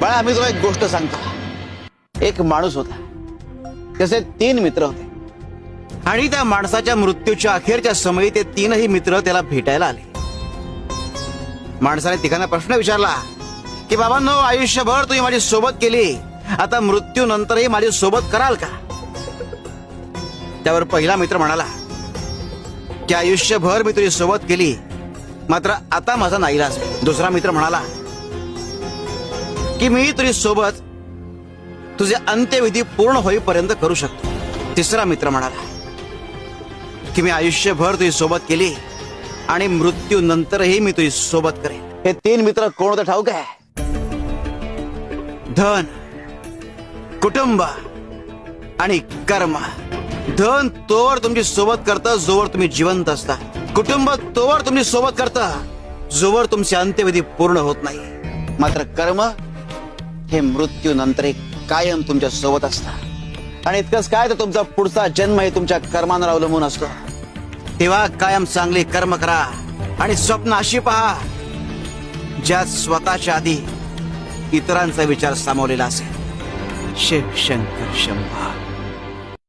बाळा, आम्ही तुला एक गोष्ट सांगतो. एक माणूस होता, त्याचे 3 मित्र होते आणि त्या माणसाच्या मृत्यूच्या अखेरच्या समयी ते 3ही मित्र त्याला भेटायला आले. माणसाने तिघांना प्रश्न विचारला की बाबांनो, आयुष्यभर तुम्ही माझी सोबत केली, आता मृत्यूनंतरही माझी सोबत कराल का? त्यावर पहिला मित्र म्हणाला की आयुष्यभर मी तुझी सोबत केली, मात्र आता माझा नाईलाज आहे. दुसरा मित्र म्हणाला की मी तुझी सोबत तुझे अंत्यविधी पूर्ण होईपर्यंत करू शकतो. तिसरा मित्र म्हणाला की मी आयुष्यभर तुझी सोबत केली आणि मृत्यूनंतरही मी तुझी सोबत करेन. हे 3 मित्र कोण होते ठाऊक आहे? धन, कुटुंब आणि कर्म. धन तोवर तुमची सोबत करतं जोवर तुम्ही जिवंत असता. कुटुंब तोवर तुमची सोबत करतं जोवर तुमचे अंत्यविधी पूर्ण होत नाही. मात्र कर्म हे मृत्यूनंतर कायम तुमच्या सोबत असतात. आणि इतकंच काय, तर तुमचा पुढचा जन्म हे तुमच्या कर्मांवर अवलंबून असतो. तेव्हा कायम चांगली कर्म करा आणि स्वप्न अशी पहा ज्यात स्वतःच्या आधी इतरांचा विचार सामावलेला असेल. शिव शंकर शंभा.